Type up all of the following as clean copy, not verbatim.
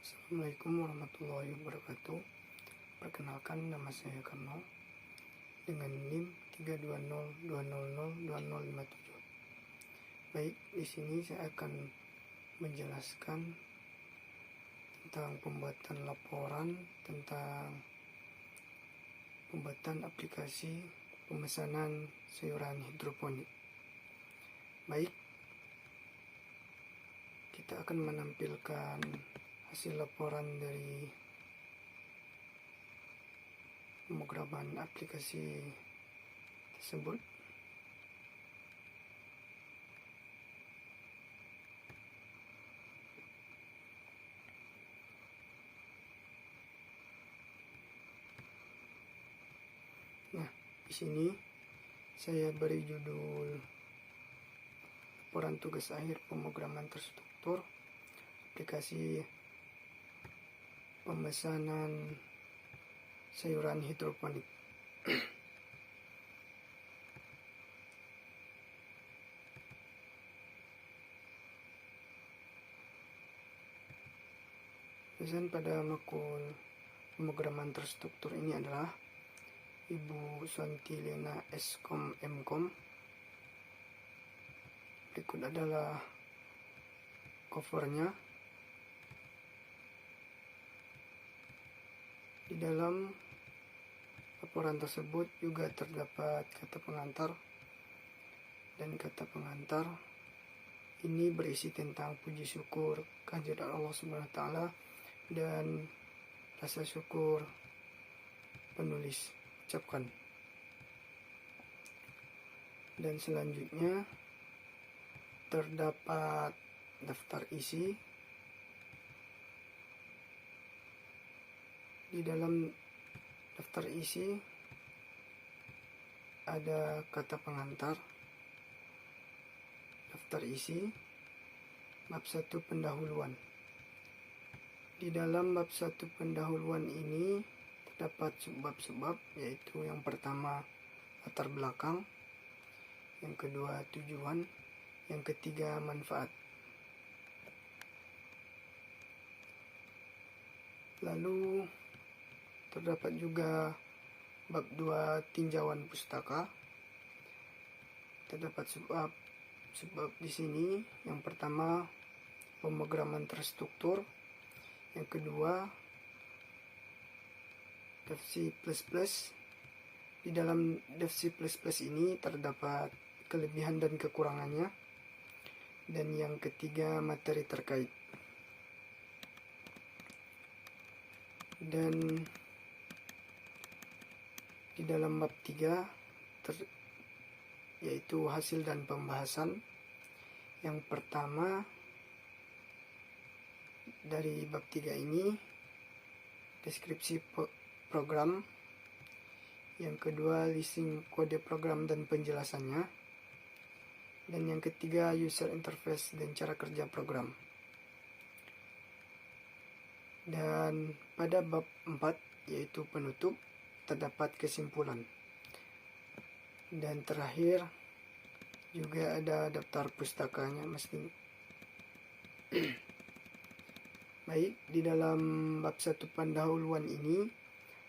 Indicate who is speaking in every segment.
Speaker 1: Assalamualaikum warahmatullahi wabarakatuh. Perkenalkan, nama saya Karno dengan NIM 32020020057. Baik, di sini saya akan menjelaskan tentang pembuatan laporan tentang pembuatan aplikasi pemesanan sayuran hidroponik. Baik, kita akan menampilkan hasil laporan dari pemrograman aplikasi tersebut. Nah, di sini saya beri judul laporan tugas akhir pemrograman terstruktur aplikasi pemesanan sayuran hidroponik. Dosen pada makul pemrograman terstruktur ini adalah Ibu Suanti Lena Skom Mkom. Berikut adalah covernya. Di dalam laporan tersebut juga terdapat kata pengantar, dan kata pengantar ini berisi tentang puji syukur kehadirat Allah Subhanahu wa taala dan rasa syukur penulis ucapkan. Dan selanjutnya terdapat daftar isi. Di dalam daftar isi ada kata pengantar, daftar isi, bab 1 pendahuluan. Di dalam bab 1 pendahuluan ini terdapat subbab-subbab, yaitu yang pertama latar belakang, yang kedua tujuan, yang ketiga manfaat. Lalu terdapat juga bab 2 tinjauan pustaka. Terdapat subbab di sini. Yang pertama pemrograman terstruktur, yang kedua DevC++. Di dalam DevC++ ini terdapat kelebihan dan kekurangannya, dan yang ketiga materi terkait. Dan di dalam bab 3 yaitu hasil dan pembahasan. Yang pertama dari bab 3 ini deskripsi program, yang kedua listing kode program dan penjelasannya, dan yang ketiga user interface dan cara kerja program. Dan pada bab 4 yaitu penutup terdapat kesimpulan. Dan terakhir juga ada daftar pustakanya mesti. Baik, di dalam bab 1 pendahuluan ini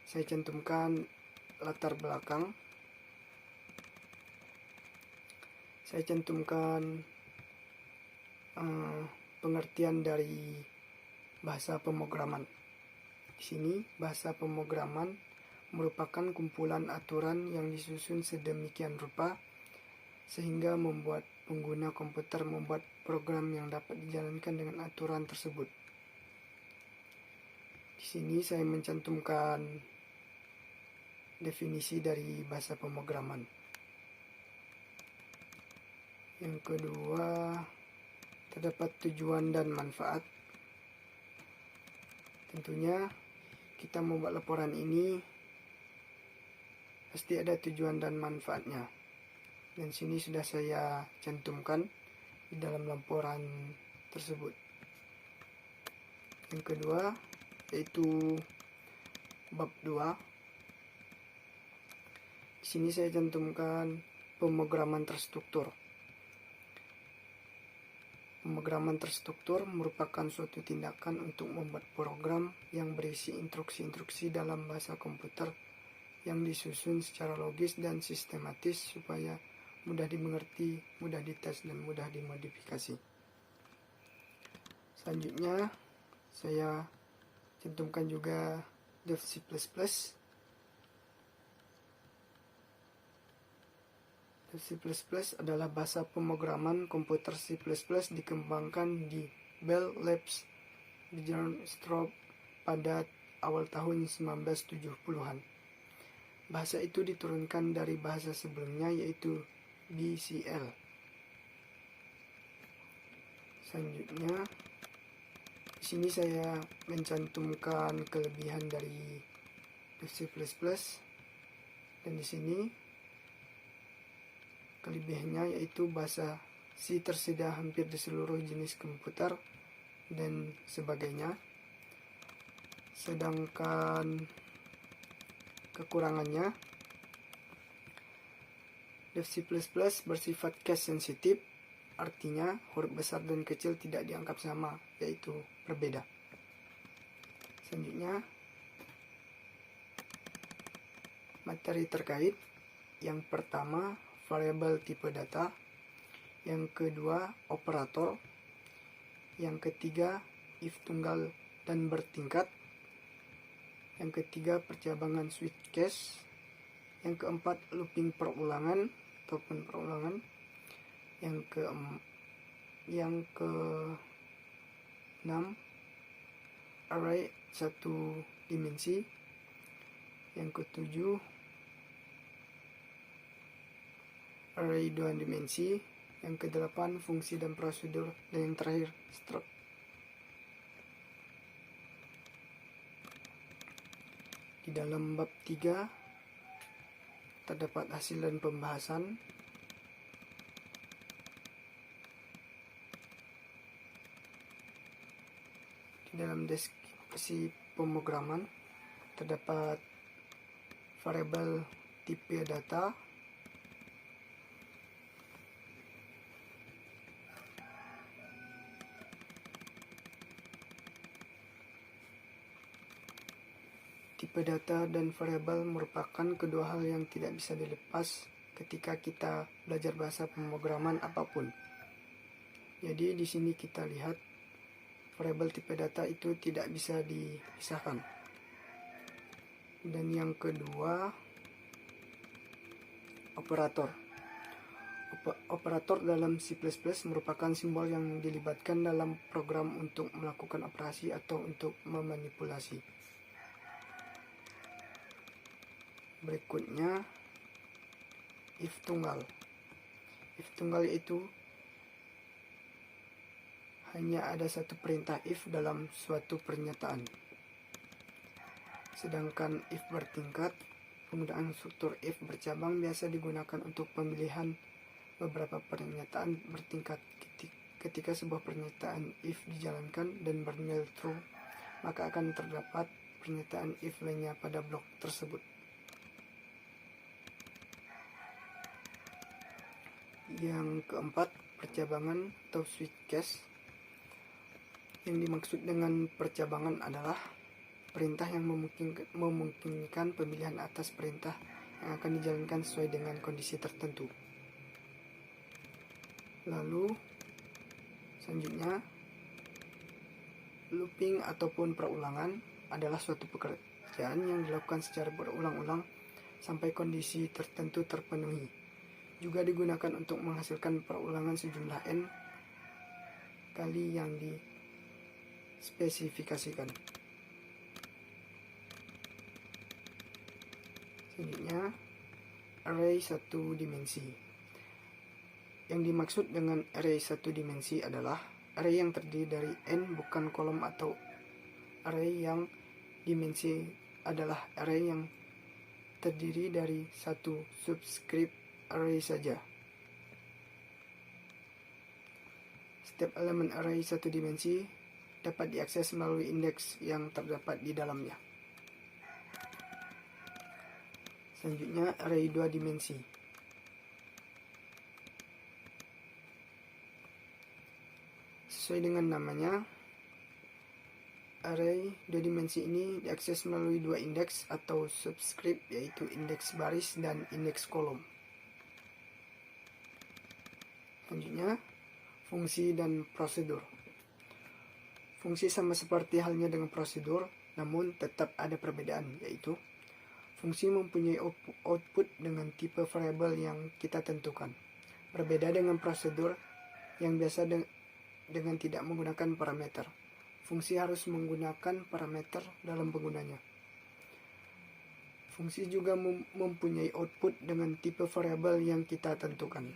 Speaker 1: saya cantumkan latar belakang. Saya cantumkan pengertian dari bahasa pemrograman. Di sini bahasa pemrograman merupakan kumpulan aturan yang disusun sedemikian rupa sehingga membuat pengguna komputer membuat program yang dapat dijalankan dengan aturan tersebut. Di sini saya mencantumkan definisi dari bahasa pemrograman. Yang kedua terdapat tujuan dan manfaat. Tentunya kita membuat laporan ini pasti ada tujuan dan manfaatnya, dan sini sudah saya cantumkan di dalam laporan tersebut. Yang kedua yaitu bab 2. Di sini saya cantumkan pemrograman terstruktur. Pemrograman terstruktur merupakan suatu tindakan untuk membuat program yang berisi instruksi-instruksi dalam bahasa komputer yang disusun secara logis dan sistematis supaya mudah dimengerti, mudah dites, dan mudah dimodifikasi. Selanjutnya, saya cantumkan juga Dev C++. C++ adalah bahasa pemrograman komputer C++ dikembangkan di Bell Labs di Stroop pada awal tahun 1970-an. Bahasa itu diturunkan dari bahasa sebelumnya yaitu BCL. Selanjutnya, di sini saya mencantumkan kelebihan dari C++, dan di sini kelebihannya yaitu bahasa C tersedia hampir di seluruh jenis komputer dan sebagainya. Sedangkan kekurangannya, C++ bersifat case sensitif, artinya huruf besar dan kecil tidak dianggap sama, yaitu berbeda. Selanjutnya, materi terkait. Yang pertama, variabel tipe data. Yang kedua, operator. Yang ketiga, if tunggal dan bertingkat. Yang ketiga, percabangan switch case. Yang keempat, looping perulangan ataupun perulangan. Yang keenam, array satu dimensi. Yang ketujuh, array 2 dimensi. Yang kedelapan, fungsi dan prosedur. Dan yang terakhir, struct. Di dalam bab 3 terdapat hasil dan pembahasan. Di dalam deskripsi pemrograman terdapat variabel tipe data, tipe data dan variabel merupakan kedua hal yang tidak bisa dilepas ketika kita belajar bahasa pemrograman apapun. Jadi di sini kita lihat variabel tipe data itu tidak bisa dipisahkan. Dan yang kedua, operator. Operator dalam C++ merupakan simbol yang dilibatkan dalam program untuk melakukan operasi atau untuk memanipulasi. Berikutnya, if tunggal. If tunggal itu hanya ada satu perintah if dalam suatu pernyataan. Sedangkan if bertingkat, penggunaan struktur if bercabang biasa digunakan untuk pemilihan beberapa pernyataan bertingkat. Ketika sebuah pernyataan if dijalankan dan bernilai true, maka akan terdapat pernyataan if lainnya pada blok tersebut. Yang keempat, percabangan atau switch case. Yang dimaksud dengan percabangan adalah perintah yang memungkinkan pemilihan atas perintah yang akan dijalankan sesuai dengan kondisi tertentu. Lalu, selanjutnya, looping ataupun perulangan adalah suatu pekerjaan yang dilakukan secara berulang-ulang sampai kondisi tertentu terpenuhi. Juga digunakan untuk menghasilkan perulangan sejumlah n kali yang dispesifikasikan. Selanjutnya, array satu dimensi. Yang dimaksud dengan array satu dimensi adalah array yang terdiri dari n bukan kolom, atau array yang dimensi adalah array yang terdiri dari satu subscript array saja. Setiap elemen array satu dimensi dapat diakses melalui indeks yang terdapat di dalamnya. Selanjutnya, array 2 dimensi. Sesuai dengan namanya, array dua dimensi ini diakses melalui dua indeks atau subscript, yaitu indeks baris dan indeks kolom. Selanjutnya, fungsi dan prosedur. Fungsi sama seperti halnya dengan prosedur, namun tetap ada perbedaan, yaitu fungsi mempunyai output dengan tipe variabel yang kita tentukan. Berbeda dengan prosedur yang biasa dengan tidak menggunakan parameter. Fungsi harus menggunakan parameter dalam penggunanya. Fungsi juga mempunyai output dengan tipe variabel yang kita tentukan.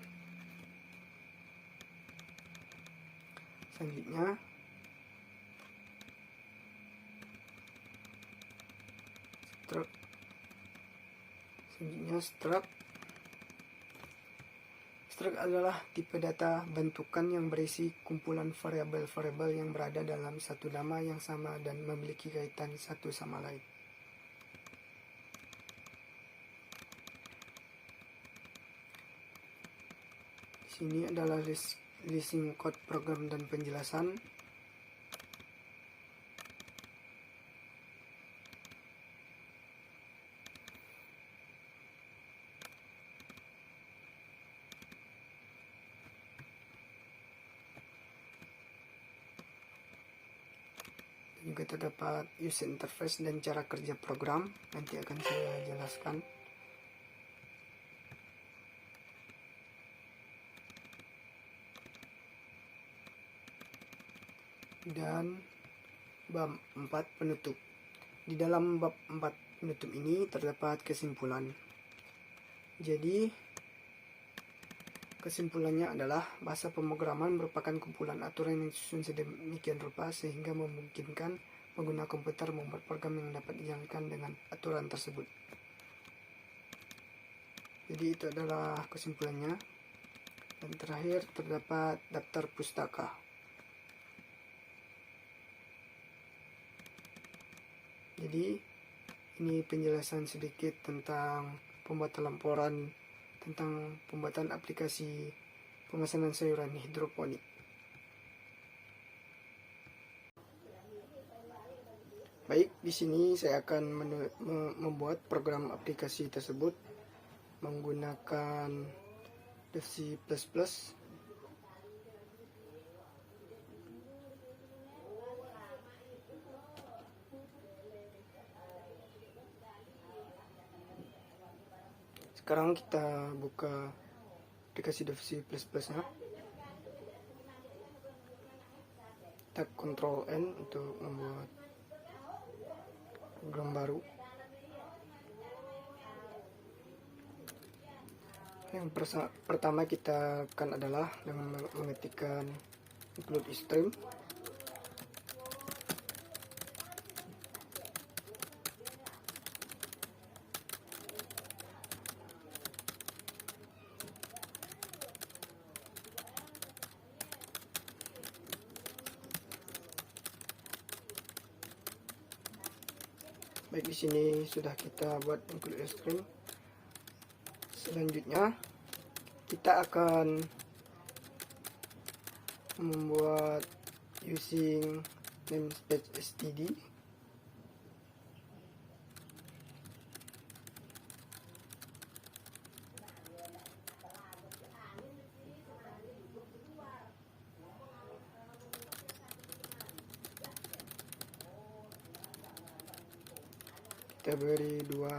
Speaker 1: Selanjutnya, struct. Struct adalah tipe data bentukan yang berisi kumpulan variabel-variabel yang berada dalam satu nama yang sama dan memiliki kaitan satu sama lain. Di sini adalah listing code program dan penjelasan. Juga terdapat user interface dan cara kerja program, nanti akan saya jelaskan. Dan bab 4 penutup. Di dalam bab 4 penutup ini terdapat kesimpulan. Jadi kesimpulannya adalah bahasa pemrograman merupakan kumpulan aturan yang disusun sedemikian rupa sehingga memungkinkan pengguna komputer membuat program yang dapat dijalankan dengan aturan tersebut. Jadi itu adalah kesimpulannya. Dan terakhir terdapat daftar pustaka. Jadi ini penjelasan sedikit tentang pembuatan laporan tentang pembuatan aplikasi pemesanan sayuran hidroponik. Baik, di sini saya akan membuat program aplikasi tersebut menggunakan C++. Sekarang kita buka aplikasi C++ nya. Tap Ctrl N untuk membuat program baru. Yang pertama kita akan adalah dengan mengetikkan include stream. Baik, di sini sudah kita buat include string. Selanjutnya kita akan membuat using namespace std. Kita beri dua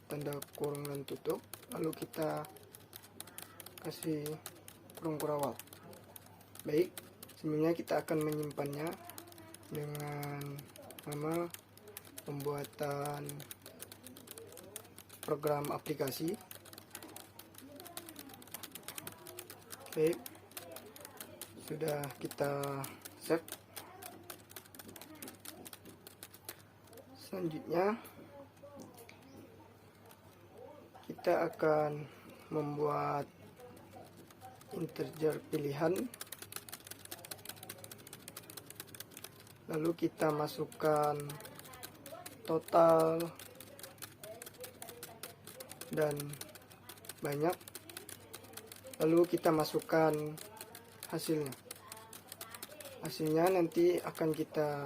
Speaker 1: tanda kurung dan tutup, lalu kita kasih kurung kurawal. Baik, sebelumnya kita akan menyimpannya dengan nama pembuatan program aplikasi. Baik, sudah kita save. Selanjutnya kita akan membuat integer pilihan, lalu kita masukkan total dan banyak, lalu kita masukkan hasilnya Hasilnya nanti akan kita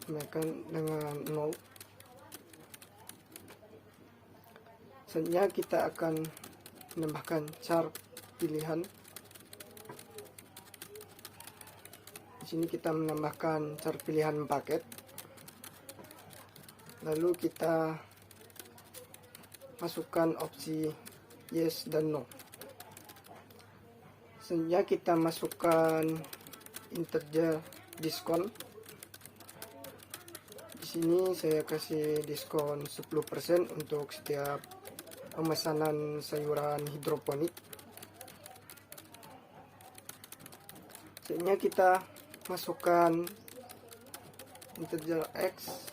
Speaker 1: tambahkan dengan 0. Selanjutnya kita akan menambahkan char pilihan. Di sini kita menambahkan char pilihan paket. Lalu kita masukkan opsi yes dan no. Selanjutnya kita masukkan integer diskon. Di sini saya kasih diskon 10% untuk setiap pemesanan sayuran hidroponik. Selanjutnya kita masukkan integer X.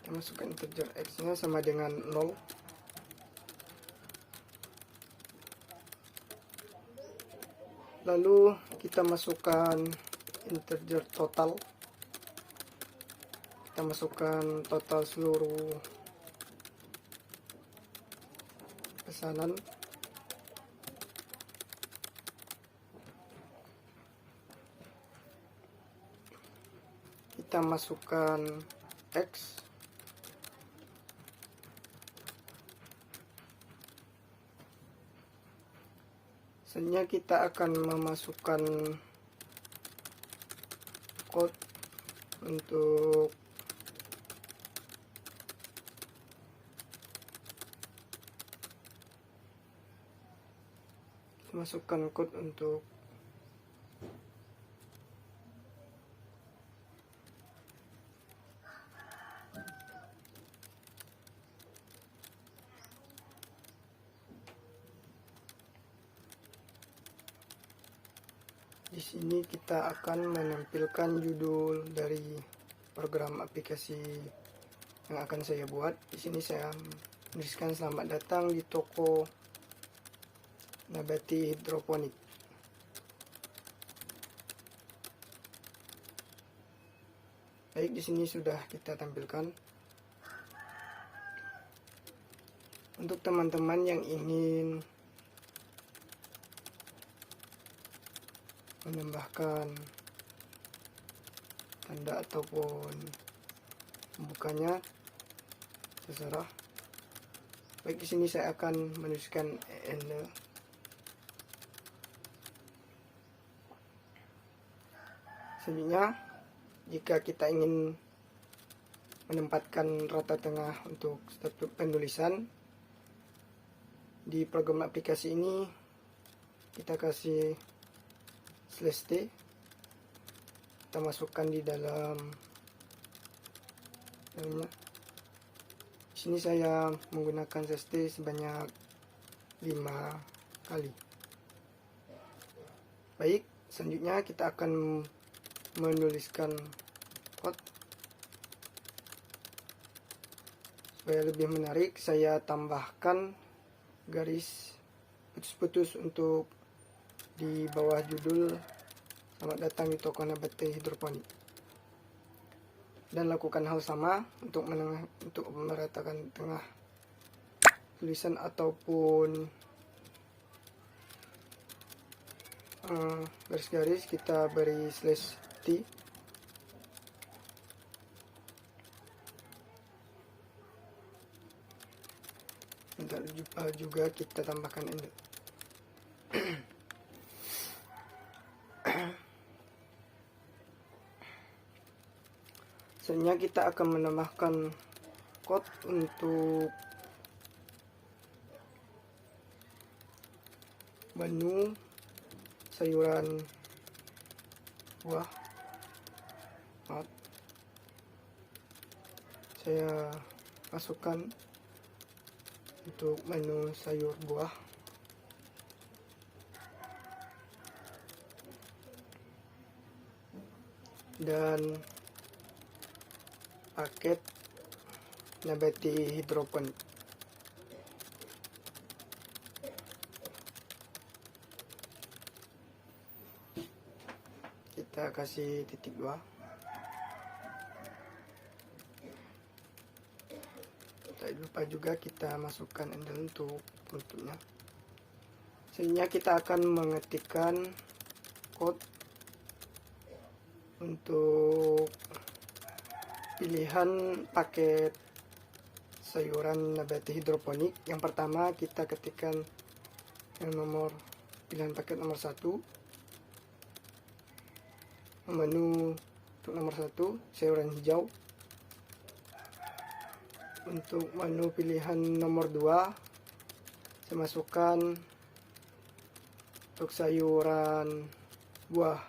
Speaker 1: Kita masukkan integer X-nya sama dengan 0. Lalu kita masukkan integer total. Kita masukkan total seluruh pesanan. Kita masukkan X. Selanjutnya kita akan memasukkan code untuk di sini kita akan menampilkan judul dari program aplikasi yang akan saya buat. Di sini saya menuliskan selamat datang di toko nabati hidroponik. Baik, di sini sudah kita tampilkan. Untuk teman-teman yang ingin menambahkan tanda ataupun membukanya, terserah. Baik, di sini saya akan menuliskan en. Selanjutnya, jika kita ingin menempatkan rata tengah untuk setiap penulisan di program aplikasi ini, kita kasih /t, kita masukkan di dalamnya. Di sini saya menggunakan /t sebanyak 5 kali. Baik, selanjutnya kita akan menuliskan code. Supaya lebih menarik, saya tambahkan garis putus-putus untuk di bawah judul selamat datang di toko nabati hidroponik, dan lakukan hal sama untuk meratakan tengah tulisan ataupun garis-garis. Kita beri /t. Bentar juga kita tambahkan ender. Selanjutnya kita akan menambahkan code untuk menu sayuran buah. Saya masukkan untuk menu sayur buah. Dan paket nabati hidroponik. Kita kasih titik 2. lupa juga kita masukkan handle untuk bentuknya. Selanjutnya kita akan mengetikkan code untuk pilihan paket sayuran nabati hidroponik. Yang pertama kita ketikkan yang pilihan paket nomor 1, menu untuk nomor 1 sayuran hijau. Untuk menu pilihan nomor 2 saya masukkan untuk sayuran buah.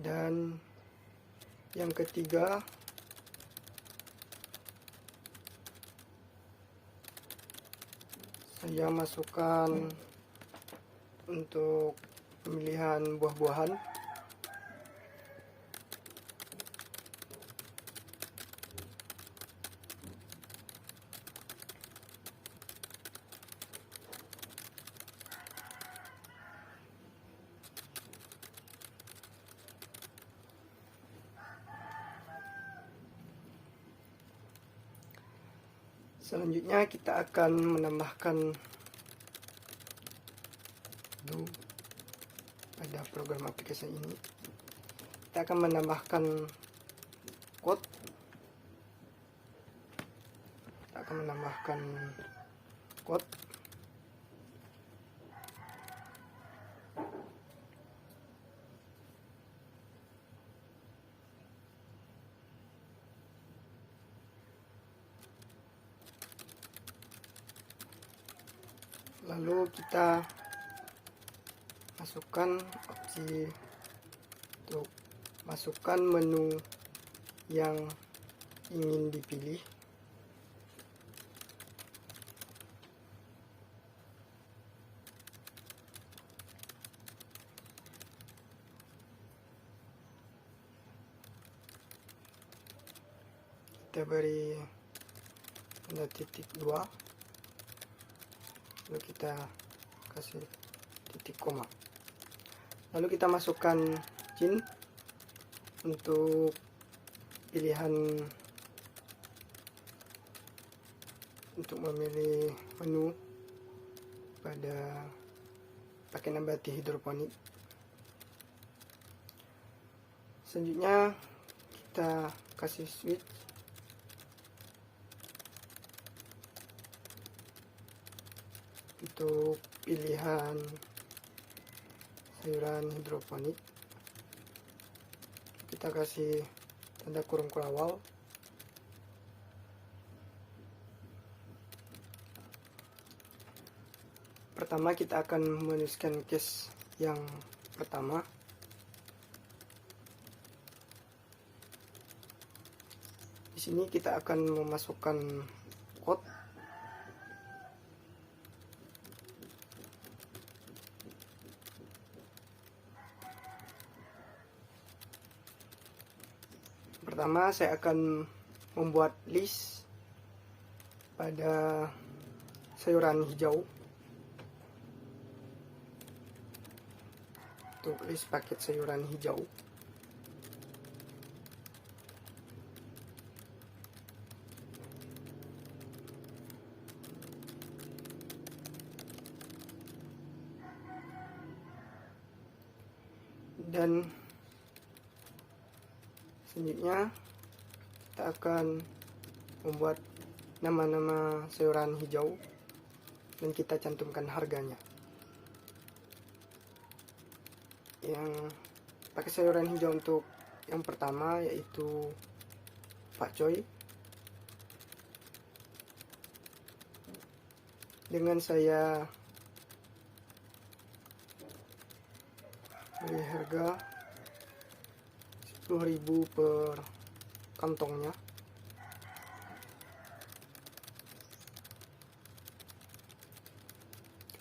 Speaker 1: Dan yang ketiga saya masukkan untuk pemilihan buah-buahan. Selanjutnya kita akan menambahkan pada program aplikasi ini. Kita akan menambahkan code. Lalu kita masukkan opsi untuk masukkan menu yang ingin dipilih. Kita beri tanda titik 2, lalu kita kasih titik koma, lalu kita masukkan jin untuk pilihan untuk memilih menu pada pakai nabati hidroponik. Selanjutnya kita kasih switch untuk pilihan sayuran hidroponik. Kita kasih tanda kurung kurawal. Pertama kita akan menuliskan case yang pertama. Di sini kita akan memasukkan code. Pertama saya akan membuat list pada sayuran hijau. Untuk list paket sayuran hijau. Dan selanjutnya kita akan membuat nama-nama sayuran hijau dan kita cantumkan harganya. Yang pakai sayuran hijau untuk yang pertama yaitu pakcoy. Dengan saya beri harga 10.000 per kantongnya.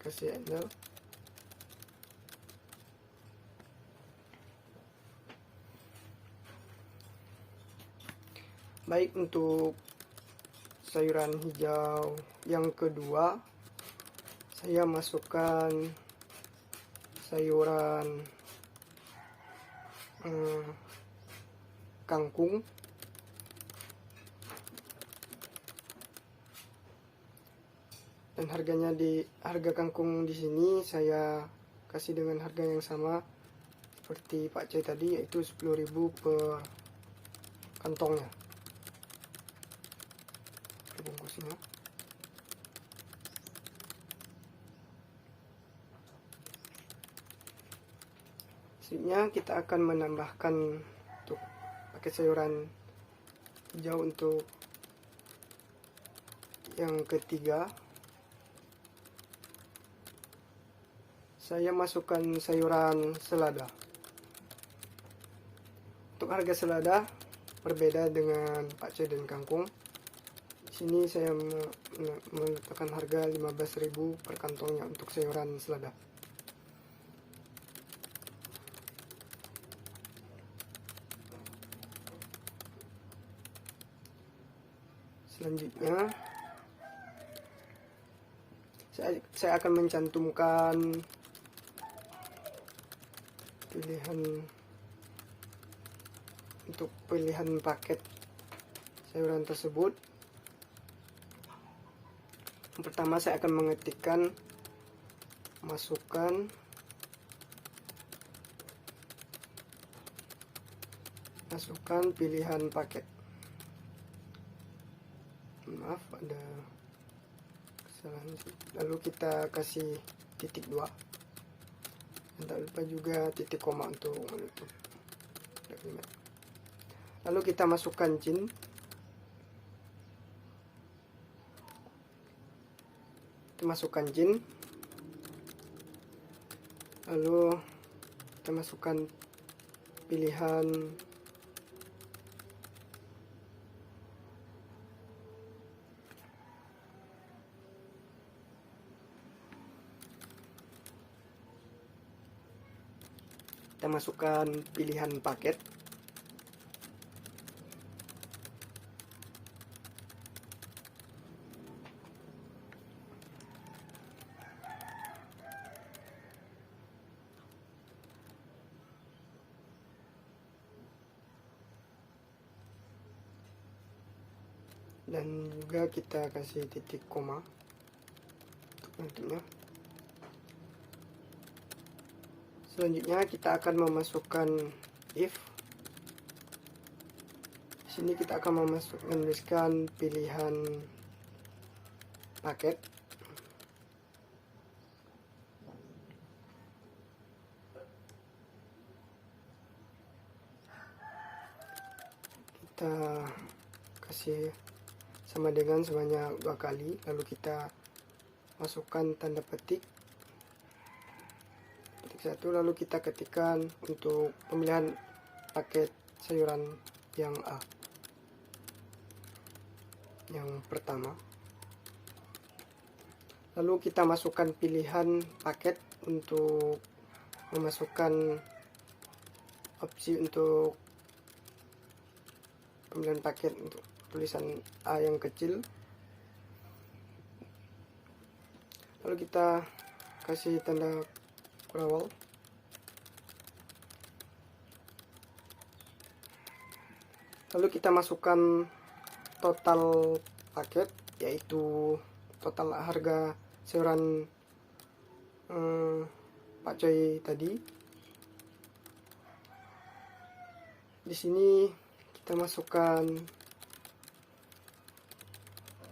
Speaker 1: Kasih enter. Baik, untuk sayuran hijau yang kedua saya masukkan sayuran kangkung, dan harga kangkung di sini saya kasih dengan harga yang sama seperti Pak Coy tadi, yaitu 10.000 per kantongnya, per bungkusnya. Selanjutnya kita akan menambahkan untuk pakai sayuran hijau untuk yang ketiga. Saya masukkan sayuran selada. Untuk harga selada berbeda dengan pakcoy dan kangkung. Di sini saya meletakkan harga 15.000 per kantongnya untuk sayuran selada. Selanjutnya saya akan mencantumkan pilihan paket sayuran tersebut. Yang pertama saya akan mengetikkan masukkan pilihan paket. Maaf, ada kesalahan. Lalu kita kasih titik 2. Dan tak lupa juga titik koma untuk menutup. Lalu kita masukkan jin. Lalu kita masukkan pilihan paket. Dan juga kita kasih titik koma untuk penutupnya. Selanjutnya kita akan memasukkan if. Di sini kita akan menuliskan pilihan paket. Kita kasih sama dengan sebanyak 2 kali, lalu kita masukkan tanda petik 1, lalu kita ketikkan untuk pemilihan paket sayuran yang A, yang pertama. Lalu kita masukkan pilihan paket untuk memasukkan opsi untuk pemilihan paket untuk tulisan A yang kecil. Lalu kita kasih tanda kurawal. Lalu kita masukkan total paket, yaitu total harga sayuran pakcoy tadi. Di sini kita masukkan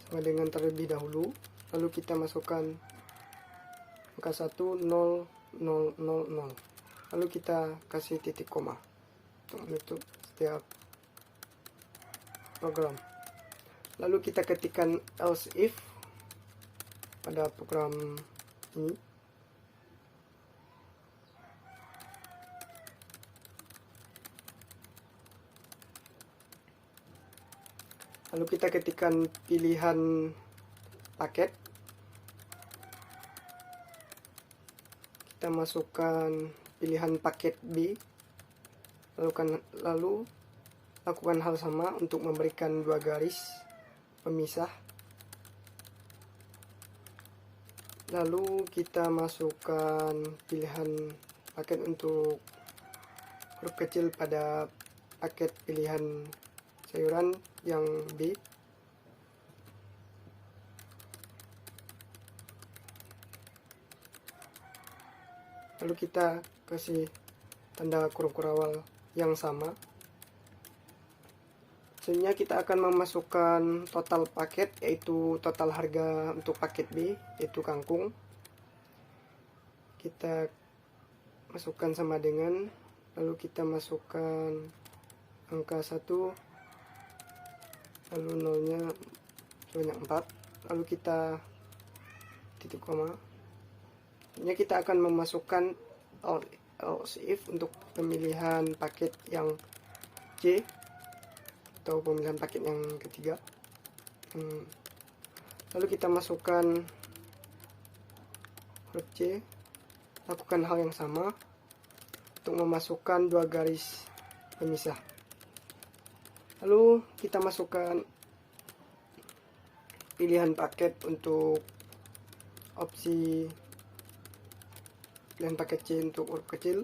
Speaker 1: sama dengan terlebih dahulu, lalu kita masukkan angka 1, 0, 0, 0, 0. Lalu kita kasih titik koma untuk menutup setiap program. Lalu kita ketikkan else if pada program ini. Lalu kita ketikkan pilihan paket. Kita masukkan pilihan paket B. Lalu lakukan hal sama untuk memberikan 2 garis pemisah. Lalu kita masukkan pilihan paket untuk huruf kecil pada paket pilihan sayuran yang B. Lalu kita kasih tanda kurung kurawal yang sama. Selanjutnya kita akan memasukkan total paket, yaitu total harga untuk paket B, yaitu kangkung. Kita masukkan sama dengan, lalu kita masukkan angka 1, lalu nolnya sebanyak 4, lalu kita titik koma. Selanjutnya kita akan memasukkan else if untuk pemilihan paket yang C, atau pemilihan paket yang ketiga. Lalu kita masukkan huruf C, lakukan hal yang sama untuk memasukkan 2 garis pemisah. Lalu kita masukkan pilihan paket untuk opsi pilihan paket C untuk huruf kecil.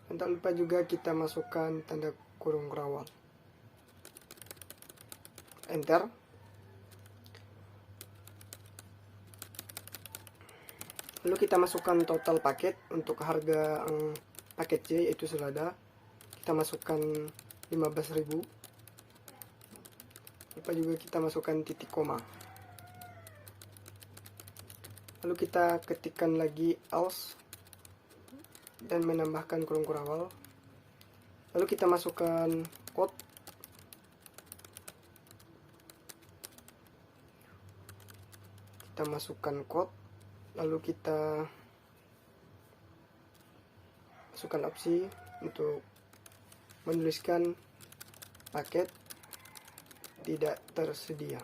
Speaker 1: Dan tak lupa juga kita masukkan tanda kurung kurawal. Enter. Lalu kita masukkan total paket untuk harga paket C, yaitu selada. Kita masukkan 15.000. Lupa juga kita masukkan titik koma. Lalu kita ketikkan lagi else dan menambahkan kurung kurawal. Lalu kita masukkan code. Kita masukkan code. Lalu kita masukkan opsi untuk menuliskan paket tidak tersedia.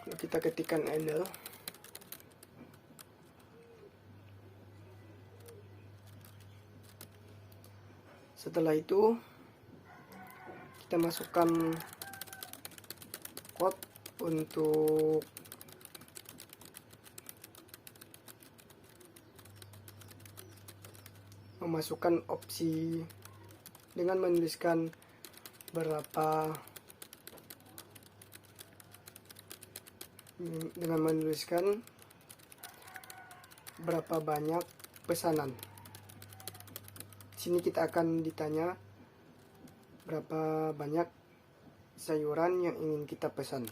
Speaker 1: Lalu kita ketikkan idle. Setelah itu kita masukkan code untuk memasukkan opsi dengan menuliskan berapa banyak pesanan. Di sini kita akan ditanya berapa banyak sayuran yang ingin kita pesan.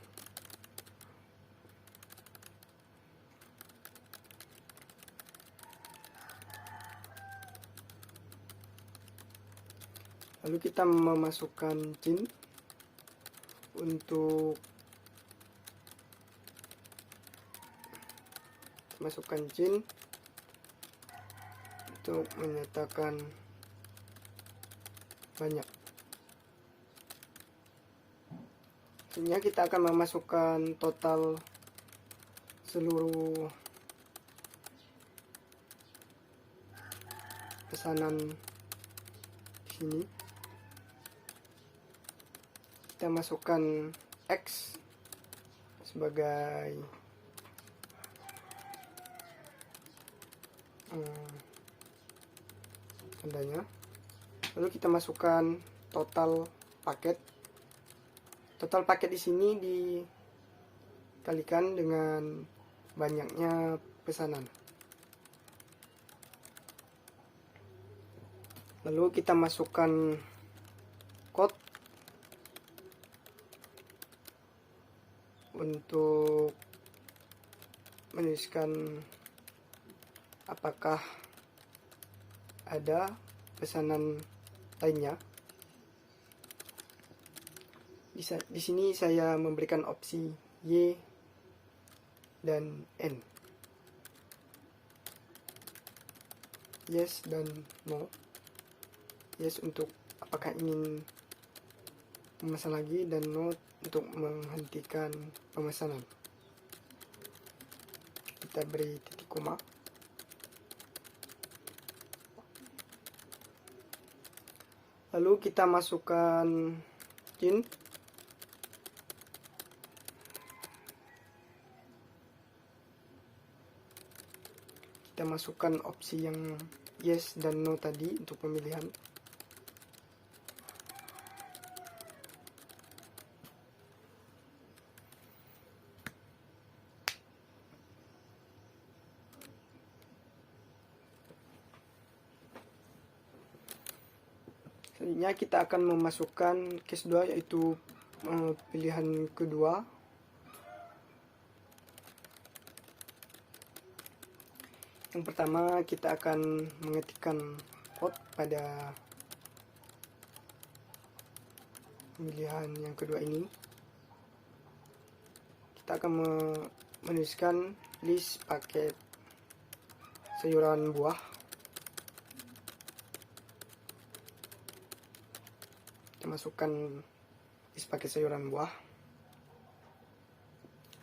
Speaker 1: Lalu kita memasukkan cin untuk menyatakan banyak. Selanjutnya kita akan memasukkan total seluruh pesanan di sini. Kita masukkan X sebagai tandanya. Lalu kita masukkan total paket. Total paket di sini dikalikan dengan banyaknya pesanan. Lalu kita masukkan code untuk menuliskan apakah ada pesanan lainnya. Di sini saya memberikan opsi Y dan N. Yes dan no. Yes untuk apakah ingin memesan lagi, dan no untuk menghentikan pemesanan. Kita beri titik koma. Lalu kita masukkan Cin. Kita masukkan opsi yang yes dan no tadi untuk pemilihan. Selanjutnya kita akan memasukkan case 2, yaitu pilihan kedua. Yang pertama, kita akan mengetikkan code pada pemilihan yang kedua ini. Kita akan menuliskan list paket sayuran buah. Kita masukkan list paket sayuran buah.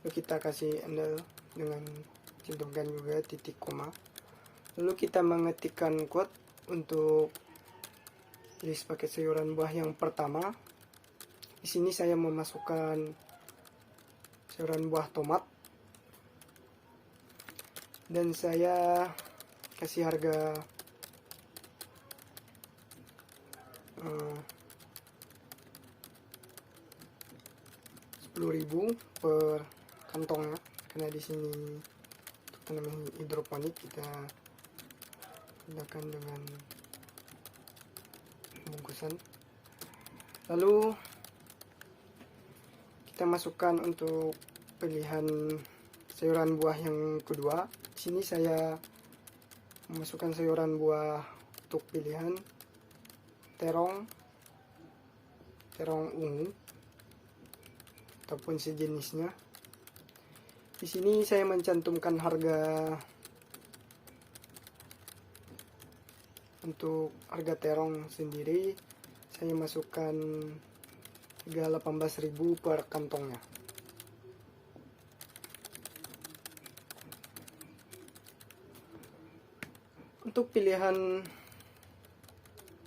Speaker 1: Lalu kita kasih handle dengan cantumkan juga titik koma. Lalu kita mengetikkan quote untuk list paket sayuran buah yang pertama. Di sini saya memasukkan sayuran buah tomat dan saya kasih harga 10.000 per kantongnya, karena di sini tanaman hidroponik kita gunakan dengan bungkusan. Lalu kita masukkan untuk pilihan sayuran buah yang kedua. Di sini saya memasukkan sayuran buah untuk pilihan terong ungu ataupun sejenisnya. Di sini saya mencantumkan harga untuk harga terong sendiri. Saya masukkan harga 18.000 per kantongnya. Untuk pilihan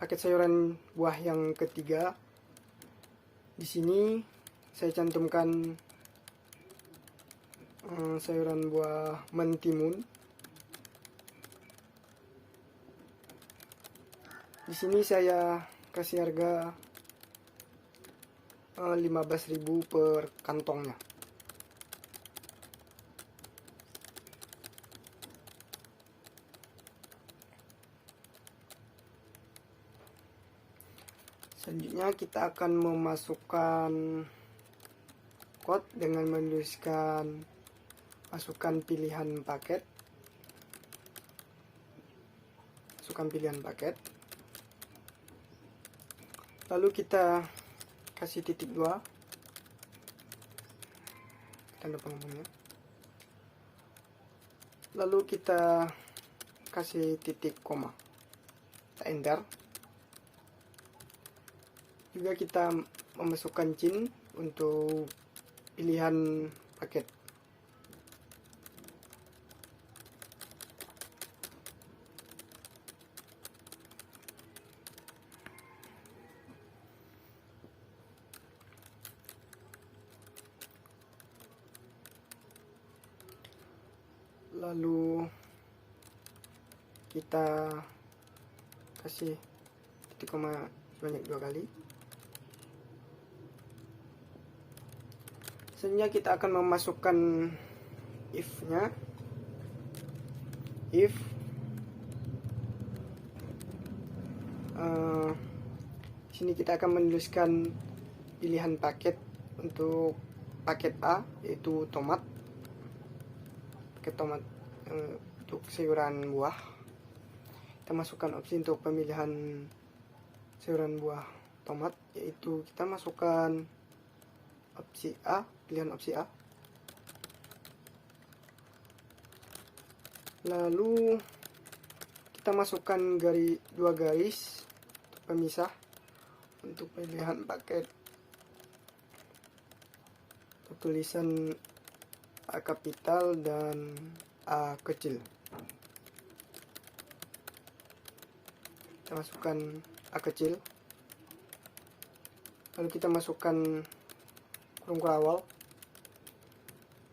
Speaker 1: paket sayuran buah yang ketiga, di sini saya cantumkan sayuran buah mentimun. Di sini saya kasih harga 15.000 per kantongnya. Selanjutnya kita akan memasukkan code dengan menuliskan masukkan pilihan paket. Lalu kita kasih titik 2 tanda penghubungnya. Lalu kita kasih titik koma, kita enter. Juga kita memasukkan Cin untuk pilihan paket. Lalu kita kasih titik koma sebanyak 2 kali. Selanjutnya kita akan memasukkan if-nya. If sini kita akan menuliskan pilihan paket untuk paket A, yaitu tomat. Paket tomat untuk sayuran buah. Kita masukkan opsi untuk pemilihan sayuran buah tomat, yaitu kita masukkan opsi A, pilihan opsi A. Lalu kita masukkan dua garis pemisah untuk pilihan paket. Tulisan A kapital dan A kecil. Kita masukkan A kecil. Lalu kita masukkan kurung kurawal.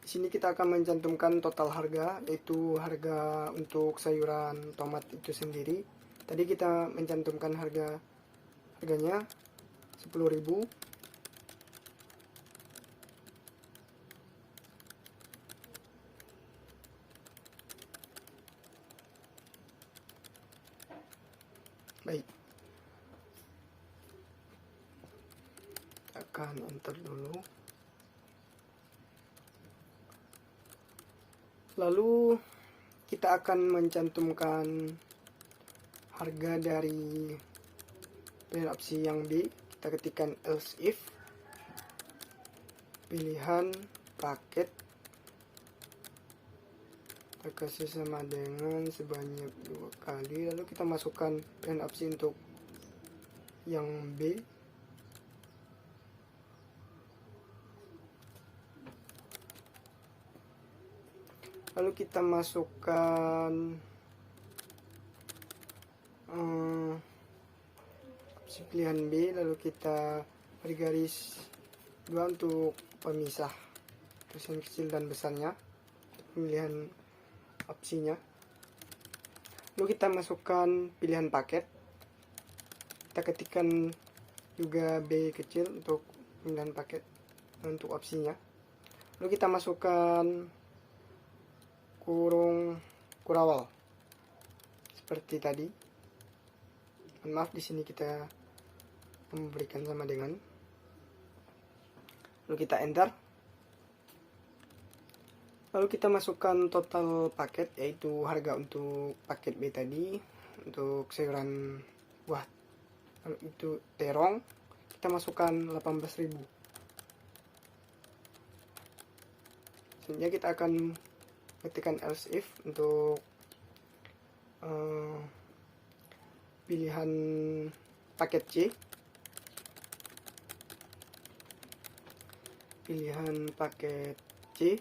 Speaker 1: Di sini kita akan mencantumkan total harga, yaitu harga untuk sayuran tomat itu sendiri. Tadi kita mencantumkan harganya 10.000. Baik, akan enter dulu. Lalu kita akan mencantumkan harga dari pilihan opsi yang B. Kita ketikkan else if, pilihan paket, kita kasih sama dengan sebanyak 2 kali. Lalu kita masukkan pilihan opsi untuk yang B. Lalu kita masukkan opsi pilihan B. Lalu kita beri garis 2 untuk pemisah tulisan kecil dan besarnya, pemilihan opsinya. Lalu kita masukkan pilihan paket. Kita ketikkan juga B kecil untuk pemilihan paket untuk opsinya. Lalu kita masukkan kurung kurawal seperti tadi. Maaf, di sini kita memberikan sama dengan. Lalu kita enter. Lalu kita masukkan total paket, yaitu harga untuk paket B tadi untuk sayuran buah. Lalu itu terong, kita masukkan 18.000. Selanjutnya kita akan ketikkan else if untuk pilihan paket C. Pilihan paket C.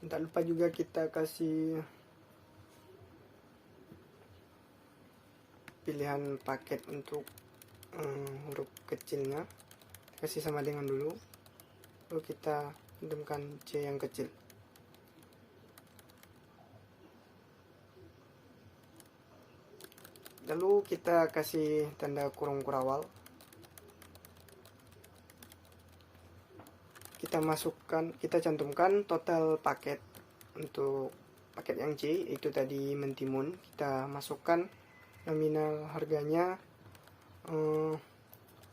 Speaker 1: Tak lupa juga kita kasih pilihan paket untuk huruf kecilnya, kasih sama dengan dulu. Lalu kita cantumkan C yang kecil. Lalu kita kasih tanda kurung kurawal. Kita cantumkan total paket untuk paket yang C, itu tadi mentimun. Kita masukkan nominal harganya 15.000.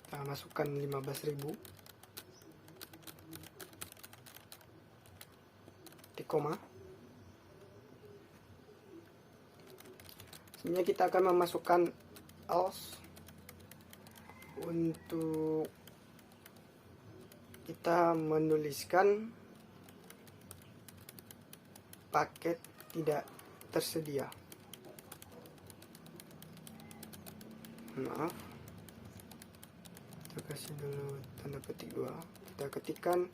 Speaker 1: Kita masukkan 15.000 di koma. Selanjutnya kita akan memasukkan else untuk kita menuliskan paket tidak tersedia. Maaf, kita kasih dulu tanda petik 2. Kita ketikkan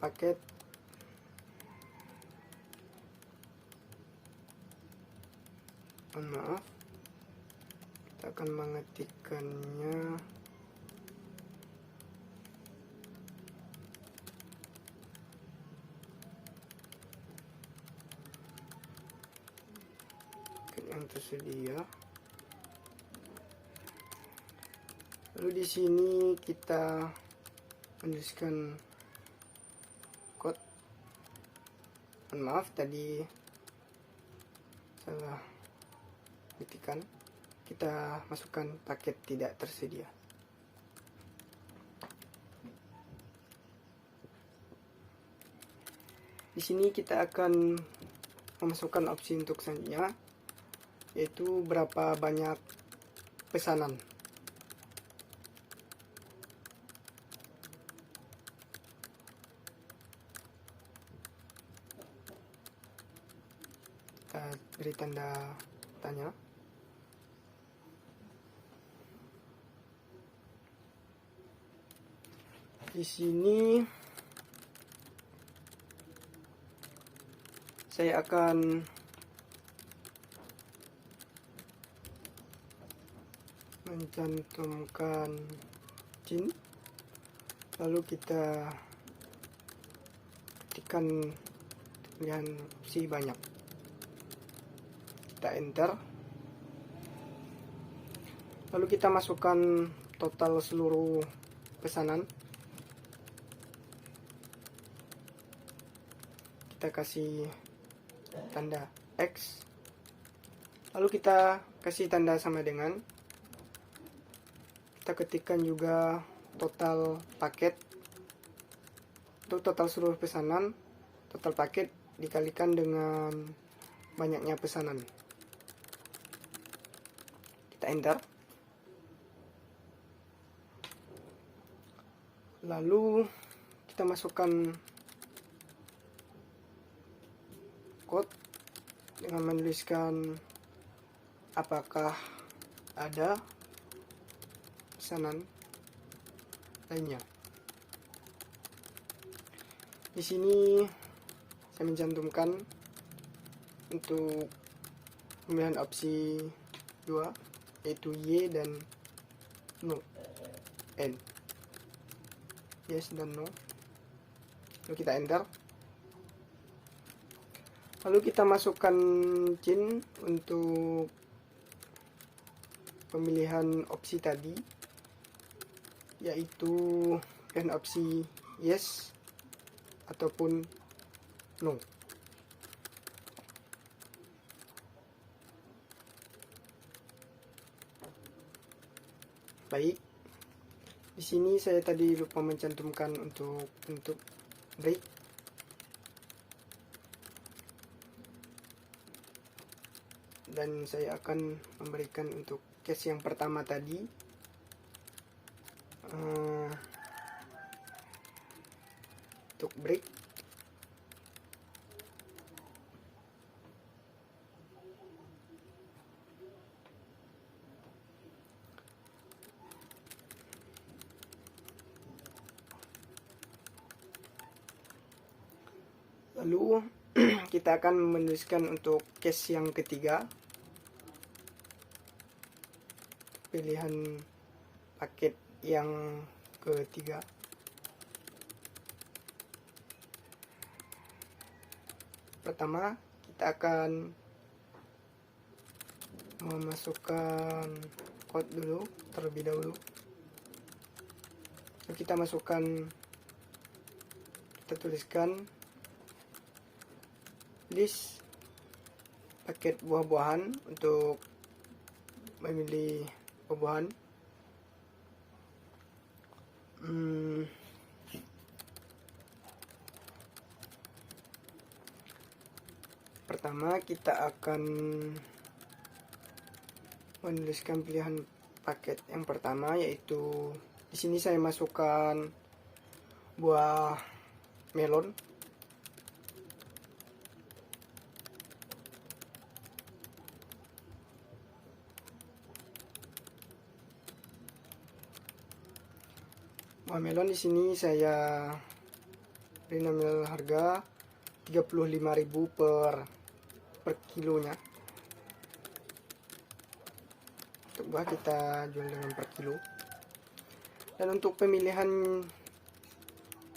Speaker 1: paket maaf, kita akan mengetikkannya yang tersedia. Lalu di sini kita menuliskan code. Maaf, tadi salah ketikan. Kita masukkan paket tidak tersedia. Di sini kita akan memasukkan opsi untuk selanjutnya, yaitu berapa banyak pesanan. kita beri tanda tanya. Di sini saya akan mencantumkan Jin, lalu kita ketikkan pilihan opsi banyak, kita enter, lalu kita masukkan total seluruh pesanan, kita kasih tanda X, lalu kita kasih tanda sama dengan, kita ketikkan juga total paket. Untuk total seluruh pesanan, total paket dikalikan dengan banyaknya pesanan. Kita enter. Lalu kita masukkan code dengan menuliskan apakah ada pesanan lainnya. Di sini saya mencantumkan untuk pemilihan opsi 2, yaitu Y dan No, N, yes dan no. Lalu kita enter. Lalu kita masukkan Jin untuk pemilihan opsi tadi, yaitu pilihan opsi yes ataupun no. Baik, di sini saya tadi lupa mencantumkan untuk bentuk break. Dan saya akan memberikan untuk case yang pertama tadi untuk break. Lalu kita akan menuliskan untuk case yang ketiga, pilihan paket yang ketiga. Pertama, kita akan memasukkan code dulu terlebih dahulu. Lalu kita masukkan, kita tuliskan list paket buah-buahan untuk memilih buah-buahan. Pertama kita akan menuliskan pilihan paket yang pertama, yaitu di sini saya masukkan buah melon. Buah melon di sini saya beri nominal harga 35.000 per kilonya. Untuk buah kita jual dengan per kilo. Dan untuk pemilihan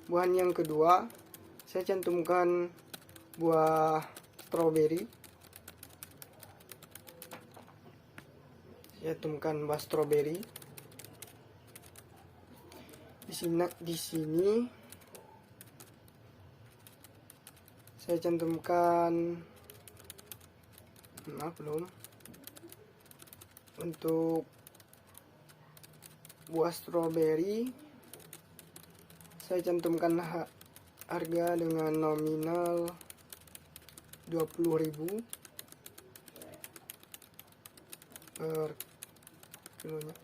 Speaker 1: buahan yang kedua, saya cantumkan buah stroberi. Saya cantumkan buah stroberi. Di sini saya cantumkan, untuk buah stroberi saya cantumkan harga dengan nominal 20.000 per kilonya.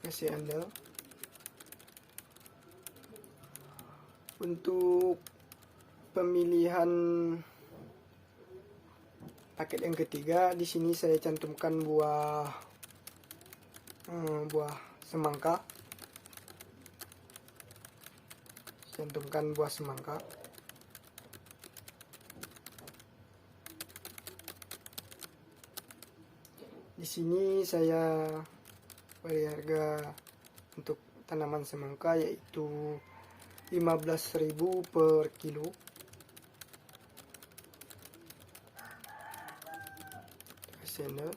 Speaker 1: kasih handle. Untuk pemilihan paket yang ketiga, di sini saya cantumkan buah semangka. Cantumkan buah semangka. Di sini saya beri harga untuk tanaman semangka yaitu 15.000 per kilo. Channel.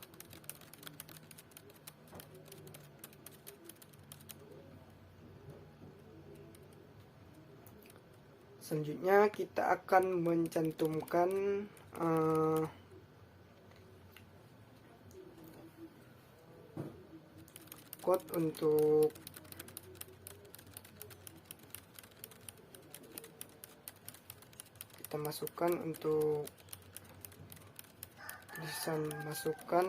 Speaker 1: Selanjutnya kita akan mencantumkan code untuk kita masukkan untuk tulisan masukkan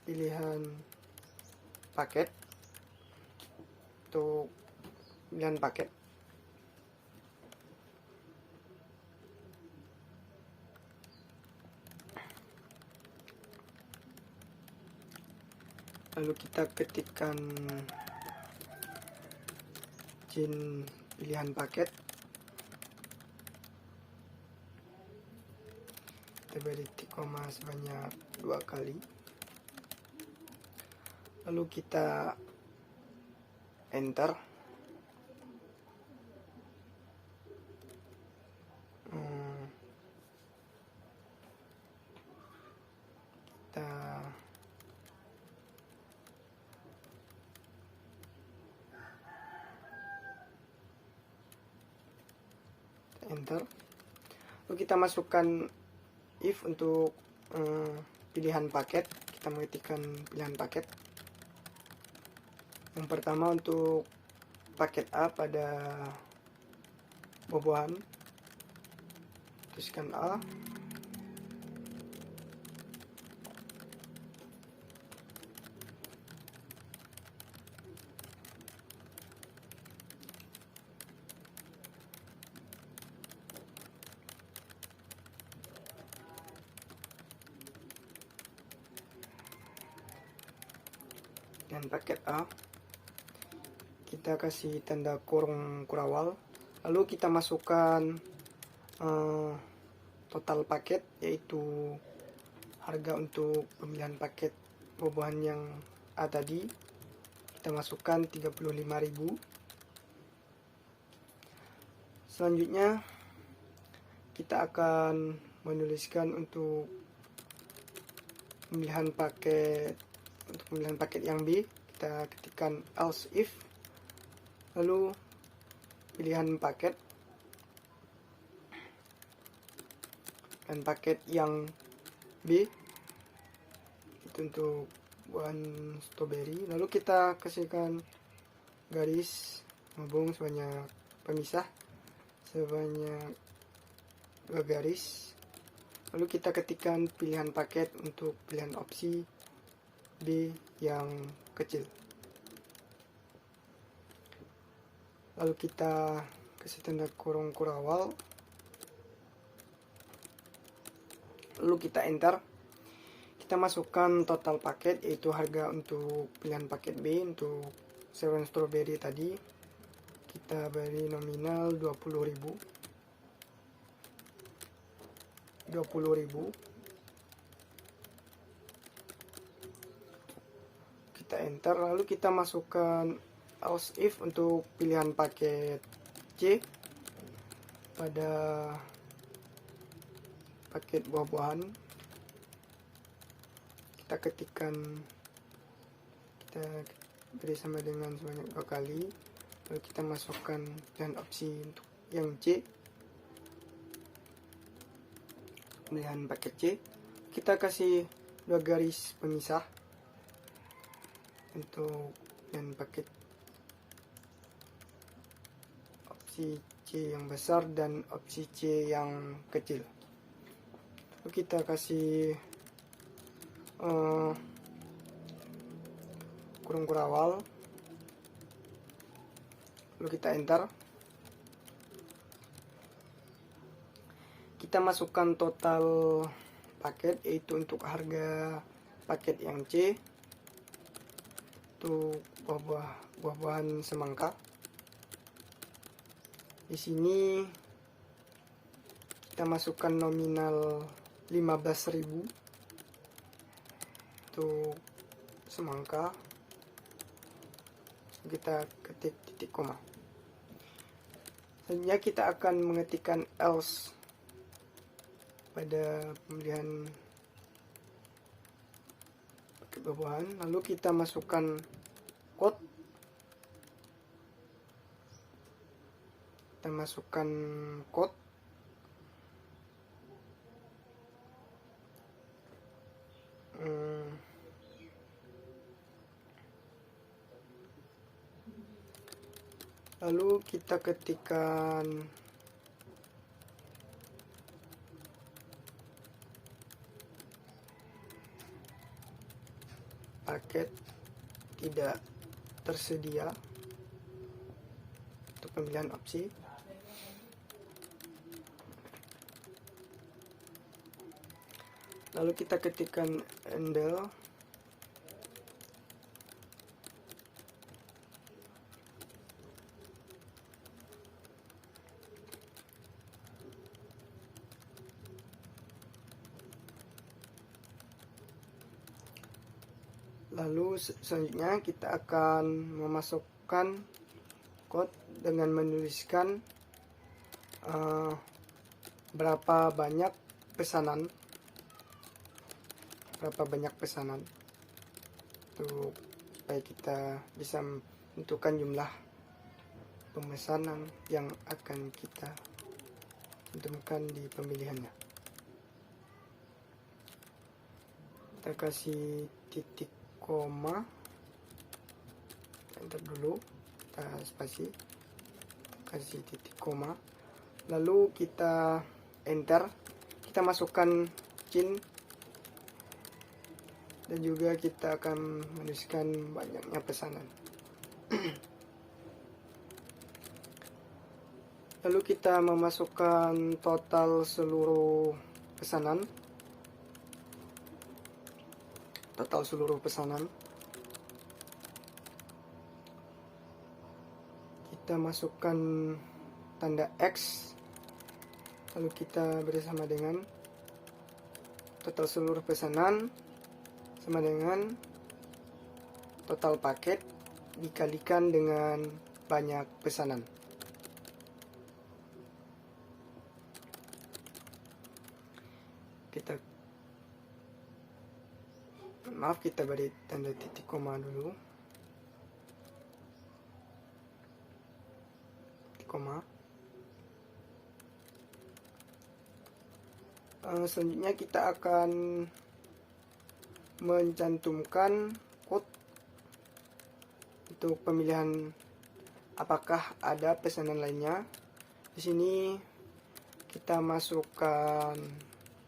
Speaker 1: pilihan paket untuk pilihan paket. Lalu kita ketikkan izin pilihan paket. Kita beri titik koma sebanyak 2 kali. Lalu kita enter. Enter. Lalu kita masukkan if untuk pilihan paket. Kita mengetikkan pilihan paket. Yang pertama untuk paket A pada buah-buahan, tuliskan A. Dan paket A kita kasih tanda kurung kurawal, lalu kita masukkan total paket, yaitu harga untuk pemilihan paket buah-buahan yang A tadi kita masukkan 35.000. Selanjutnya kita akan menuliskan untuk pemilihan paket. Untuk pemilihan paket yang B, kita ketikkan else if, lalu pilihan paket, dan paket yang B itu untuk buahan strawberry. Lalu kita kasihkan garis hubung sebanyak pemisah sebanyak 2 garis. Lalu kita ketikkan pilihan paket untuk pilihan opsi B yang kecil. Lalu kita kasih tanda kurung kurawal. Lalu kita enter. Kita masukkan total paket, yaitu harga untuk pilihan paket B untuk seven strawberry tadi. Kita beri nominal 20.000. Kita enter, lalu kita masukkan else if untuk pilihan paket C pada paket buah-buahan. Kita ketikkan, kita beri sama dengan sebanyak 2 kali, lalu kita masukkan pilihan opsi untuk yang C, pilihan paket C. Kita kasih 2 garis pemisah untuk pilihan paket opsi C yang besar dan opsi C yang kecil. Lalu kita kasih kurung kurawal. lalu kita enter. Kita masukkan total paket, yaitu untuk harga paket yang C, untuk buah-buahan semangka. Di sini kita masukkan nominal 15.000 untuk semangka. Kita ketik titik koma. Selanjutnya kita akan mengetikkan else pada pemilihan paket buah-buahan. Lalu kita masukkan code. Kita masukkan code. Lalu kita ketikkan paket tidak tersedia untuk pemilihan opsi. Lalu kita ketikkan handle. Lalu selanjutnya kita akan memasukkan code dengan menuliskan berapa banyak pesanan untuk supaya kita bisa menentukan jumlah pemesanan yang akan kita tentukan di pemilihannya. Kita kasih titik koma, enter dulu, kita spasi, kasih titik koma, lalu kita enter. Kita masukkan cin, dan juga kita akan menuliskan banyaknya pesanan. Lalu kita memasukkan total seluruh pesanan. Kita masukkan tanda X, lalu kita bersama dengan total seluruh pesanan sama dengan total paket dikalikan dengan banyak pesanan. Kita beri tanda titik koma dulu. Selanjutnya kita akan mencantumkan code untuk pemilihan apakah ada pesanan lainnya. Di sini kita masukkan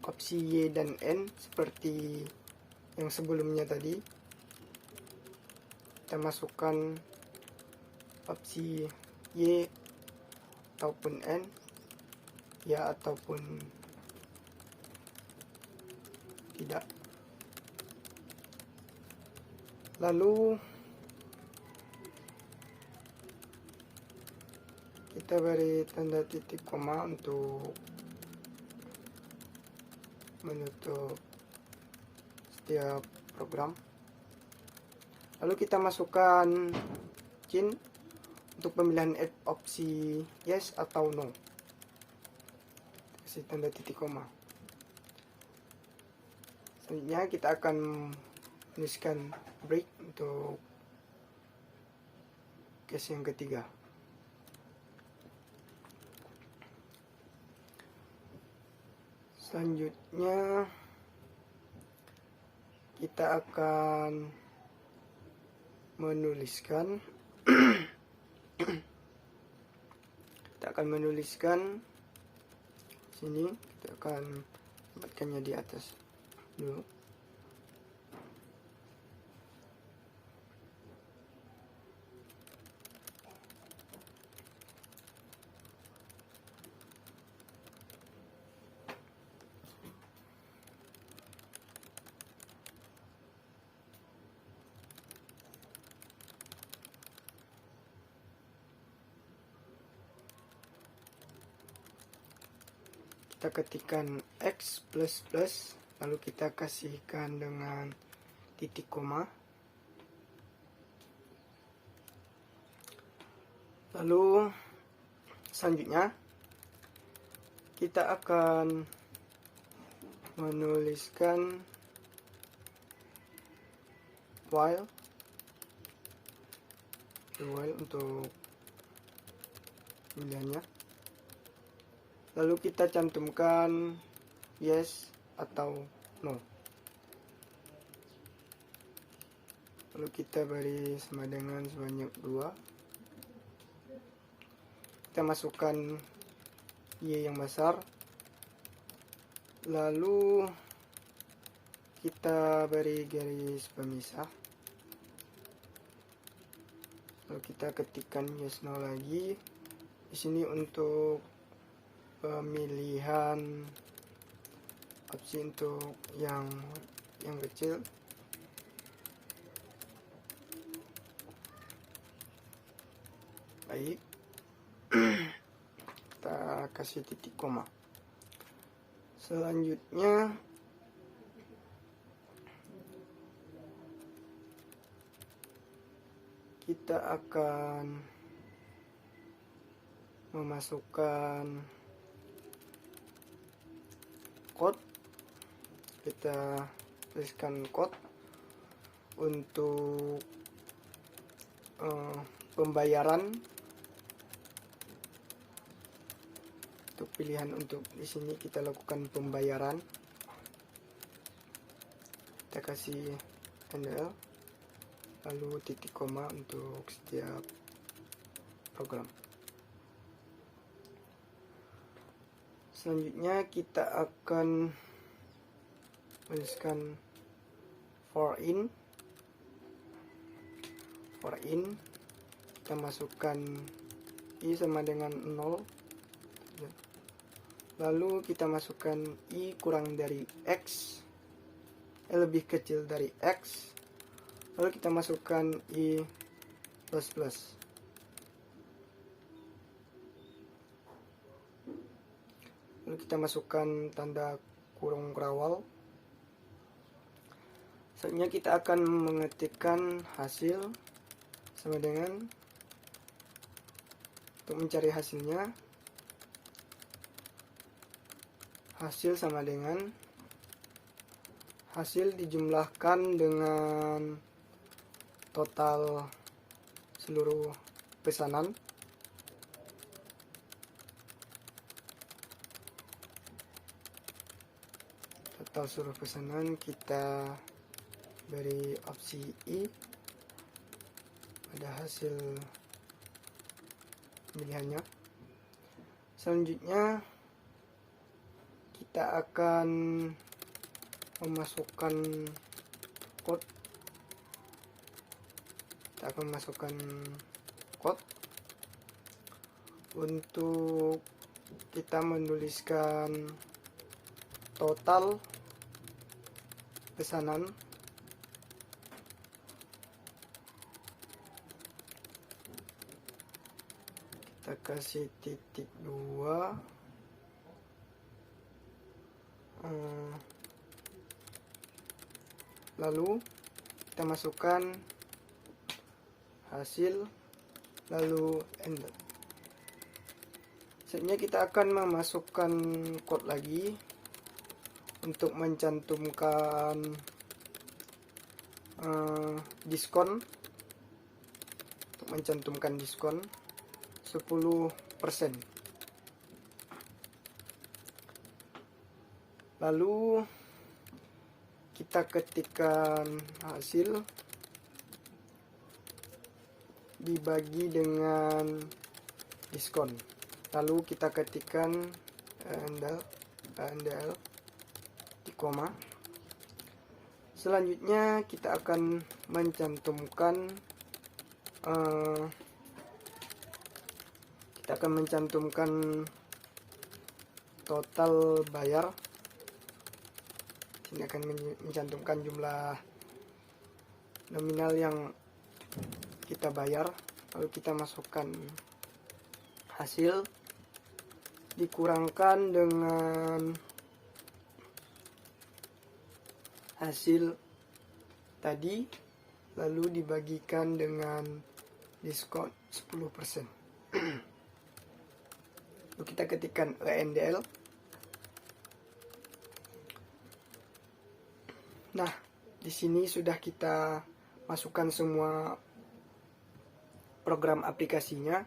Speaker 1: opsi Y dan N seperti yang sebelumnya tadi. Kita masukkan opsi Y ataupun N, ya ataupun tidak. Lalu kita beri tanda titik koma untuk menutup setiap program. Lalu kita masukkan cin untuk pemilihan opsi yes atau no. Kasih tanda titik koma. Selanjutnya kita akan menuliskan break untuk case yang ketiga. Selanjutnya kita akan menuliskan sini, kita akan tempatkannya di atas dulu. kita ketikkan X plus plus, lalu kita kasihkan dengan titik koma. Lalu selanjutnya kita akan menuliskan while untuk pilihannya. Lalu kita cantumkan yes atau no. Lalu kita beri sama dengan sebanyak 2. Kita masukkan Y yang besar. Lalu kita beri garis pemisah. Lalu kita ketikkan yes no lagi. Di sini untuk pemilihan opsi untuk yang kecil. Baik. Kita kasih titik koma. Selanjutnya kita akan memasukkan code. Kita tuliskan code untuk pembayaran. Untuk pilihan untuk di sini kita lakukan pembayaran. Kita kasih handle, lalu titik koma untuk setiap program. Selanjutnya kita akan tuliskan for in. Kita masukkan I sama dengan 0. Lalu kita masukkan I kurang dari X, lebih kecil dari X. Lalu kita masukkan I plus plus. Lalu kita masukkan tanda kurung kerawal. Selanjutnya kita akan mengetikkan hasil sama dengan, untuk mencari hasilnya, hasil sama dengan hasil dijumlahkan dengan total seluruh pesanan. Total seluruh pesanan kita beri opsi I pada hasil pilihannya. Selanjutnya kita akan memasukkan code. Untuk kita menuliskan total pesanan. Kita kasih titik 2. Lalu kita masukkan hasil, lalu enter. Selanjutnya kita akan memasukkan code lagi untuk mencantumkan diskon. Untuk mencantumkan diskon 10%. Lalu kita ketikkan hasil dibagi dengan diskon. Lalu kita ketikkan handle di koma. Selanjutnya kita akan mencantumkan total bayar. Ini akan mencantumkan jumlah nominal yang kita bayar. Lalu kita masukkan hasil dikurangkan dengan hasil tadi, lalu dibagikan dengan diskon 10%. Lalu kita ketikkan ENDL. Nah, di sini sudah kita masukkan semua program aplikasinya.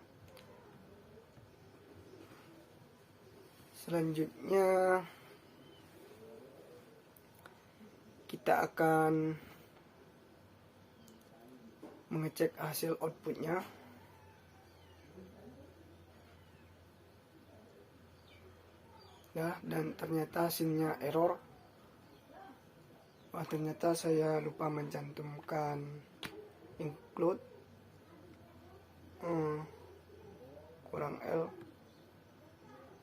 Speaker 1: Selanjutnya kita akan mengecek hasil outputnya. Ya, dan ternyata hasilnya error. Wah, ternyata saya lupa mencantumkan include kurang L.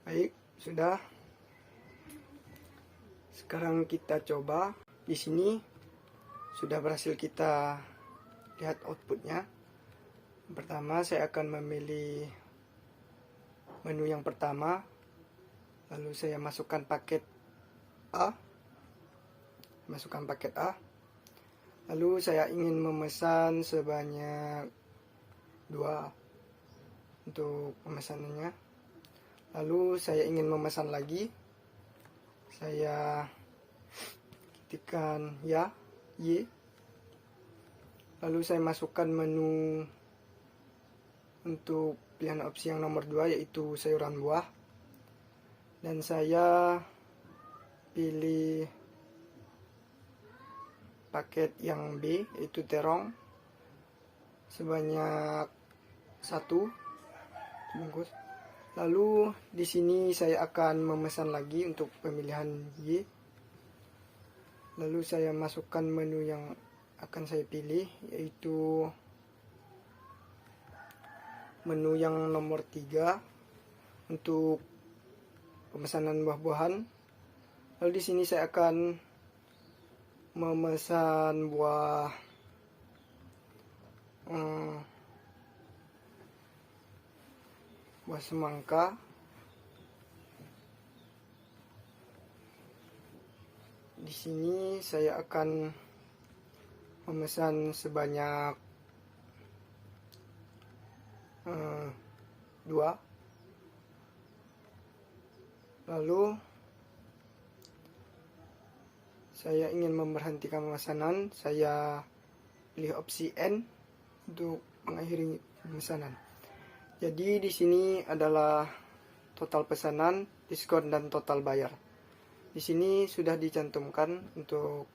Speaker 1: Baik, sudah. Sekarang kita coba. Di sini sudah berhasil kita lihat outputnya. Pertama, saya akan memilih menu yang pertama. Lalu saya masukkan paket A. Lalu saya ingin memesan sebanyak 2 untuk pemesanannya. Lalu saya ingin memesan lagi. Saya ketikkan Y. Lalu saya masukkan menu untuk pilihan opsi yang nomor 2, yaitu sayuran buah. Dan saya pilih paket yang B, yaitu terong, sebanyak 1 bungkus. Lalu di sini saya akan memesan lagi untuk pemilihan Y. Lalu saya masukkan menu yang akan saya pilih, yaitu menu yang nomor 3 untuk pemesanan buah-buahan. Lalu di sini saya akan memesan buah semangka. Di sini saya akan memesan sebanyak 2. Lalu saya ingin memberhentikan pemesanan, saya pilih opsi N untuk mengakhiri pemesanan. Jadi di sini adalah total pesanan, diskon, dan total bayar. Di sini sudah dicantumkan untuk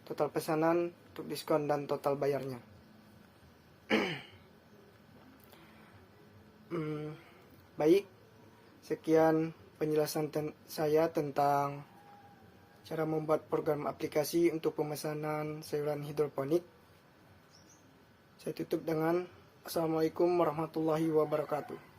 Speaker 1: total pesanan, untuk diskon, dan total bayarnya. Baik, sekian penjelasan saya tentang cara membuat program aplikasi untuk pemesanan sayuran hidroponik. Saya tutup dengan Assalamualaikum warahmatullahi wabarakatuh.